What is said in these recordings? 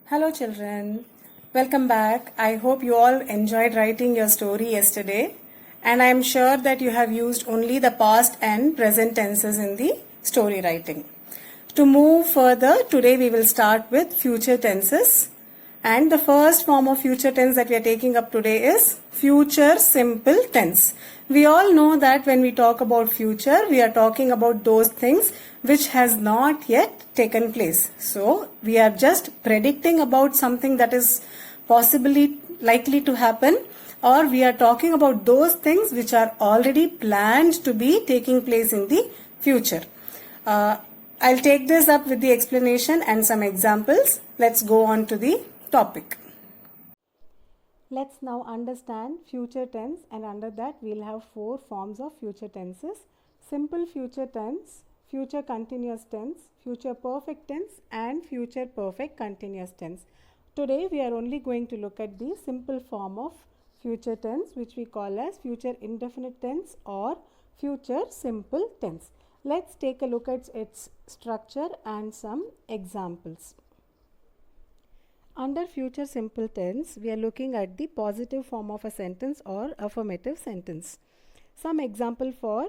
Hello, children. Welcome back. I hope you all enjoyed writing your story yesterday, and I am sure that you have used only the past and present tenses in the story writing. To move further, today we will start with future tenses. And the first form of future tense that we are taking up today is future simple tense. We all know that when we talk about future, we are talking about those things which has not yet taken place. So, we are just predicting about something that is possibly likely to happen, or we are talking about those things which are already planned to be taking place in the future. I'll take this up with the explanation and some examples. Let's go on to the topic. Let's now understand future tense, and under that we'll have four forms of future tenses: simple future tense, future continuous tense, future perfect tense, and future perfect continuous tense. Today we are only going to look at the simple form of future tense, which we call as future indefinite tense or future simple tense. Let's take a look at its structure and some examples. Under future simple tense, we are looking at the positive form of a sentence or affirmative sentence. Some example for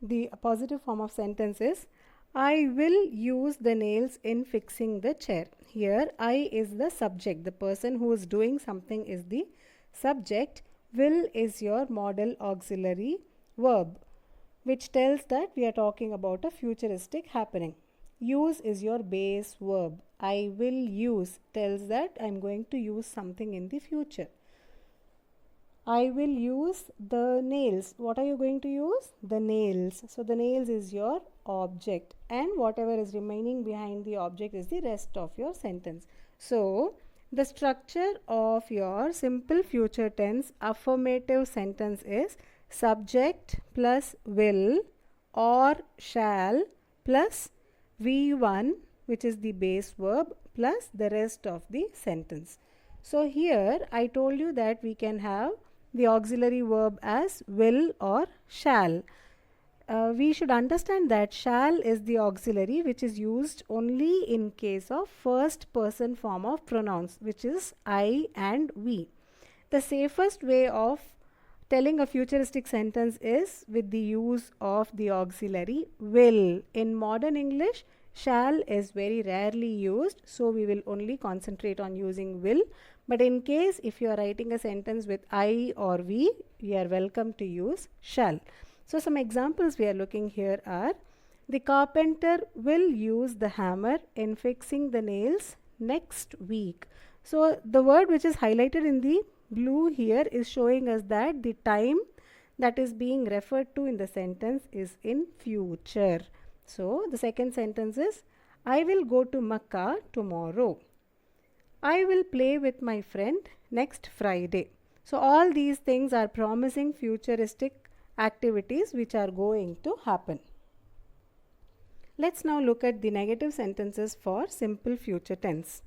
the positive form of sentence is, I will use the nails in fixing the chair. Here, I is the subject. The person who is doing something is the subject. Will is your modal auxiliary verb, which tells that we are talking about a futuristic happening. Use is your base verb. I will use tells that I am going to use something in the future. I will use the nails. What are you going to use? The nails. So the nails is your object, and whatever is remaining behind the object is the rest of your sentence. So the structure of your simple future tense affirmative sentence is subject plus will or shall plus V1, which is the base verb, plus the rest of the sentence. So here I told you that we can have the auxiliary verb as will or shall. We should understand that shall is the auxiliary which is used only in case of first person form of pronouns, which is I and we. The safest way of telling a futuristic sentence is with the use of the auxiliary will. In modern English, shall is very rarely used, so we will only concentrate on using will. But in case if you are writing a sentence with I or we, you are welcome to use shall. So some examples we are looking here are, the carpenter will use the hammer in fixing the nails next week. So the word which is highlighted in the blue here is showing us that the time that is being referred to in the sentence is in future. So the second sentence is, I will go to Makkah tomorrow. I will play with my friend next Friday. So all these things are promising futuristic activities which are going to happen. Let's now look at the negative sentences for simple future tense.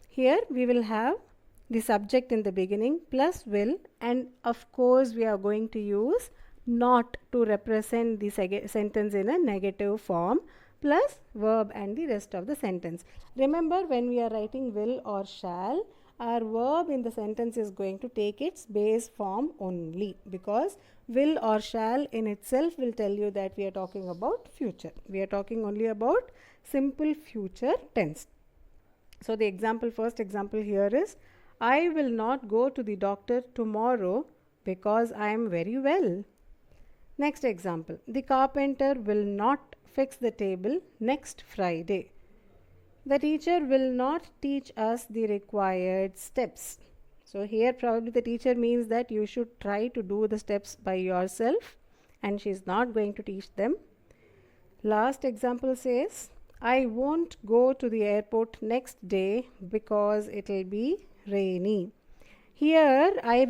Here we will have the subject in the beginning plus will, and of course we are going to use not to represent the sentence in a negative form, plus verb and the rest of the sentence. Remember, when we are writing will or shall, our verb in the sentence is going to take its base form only, because will or shall in itself will tell you that we are talking about future. We are talking only about simple future tense. So the first example here is, I will not go to the doctor tomorrow because I am very well. Next example, the carpenter will not fix the table next Friday. The teacher will not teach us the required steps. So here probably the teacher means that you should try to do the steps by yourself, and she is not going to teach them. Last example says, I won't go to the airport next day because it will be rainy. Here I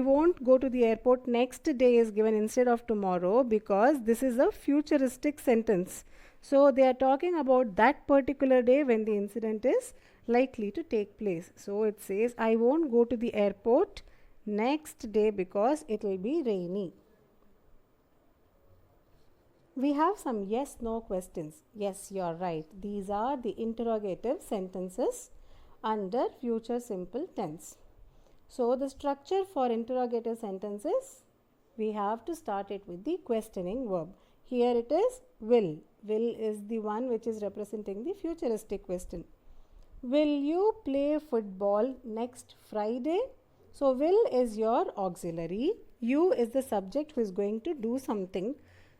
won't go to the airport next day is given instead of tomorrow, because this is a futuristic sentence. So they are talking about that particular day when the incident is likely to take place. So it says, I won't go to the airport next day because it will be rainy. We have some yes no questions. Yes, you are right. These are the interrogative sentences. under future simple tense. So the structure for interrogative sentences, we have to start it with the questioning verb. Here it is will. Will is the one which is representing the futuristic question. Will you play football next Friday? So will is your auxiliary. You is the subject who is going to do something.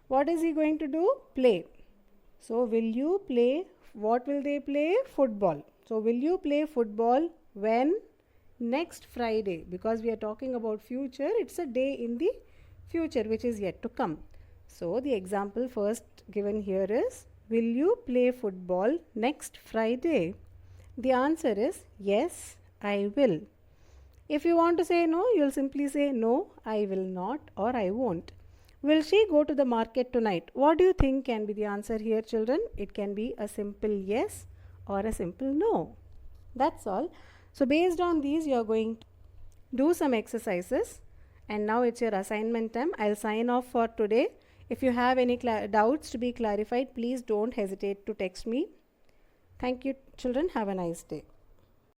What is he going to do? Play. So will you play? What will they play? Football. So will you play football when? Next Friday. Because we are talking about future, it's a day in the future which is yet to come. So the example first given here is, will you play football next Friday? The answer is yes, I will. If you want to say no, you'll simply say no, I will not or I won't. Will she go to the market tonight? What do you think can be the answer here, children? It can be a simple yes or a simple no. That's all. So based on these, you are going to do some exercises. And now it's your assignment time. I'll sign off for today. If you have any doubts to be clarified, please don't hesitate to text me. Thank you, children. Have a nice day.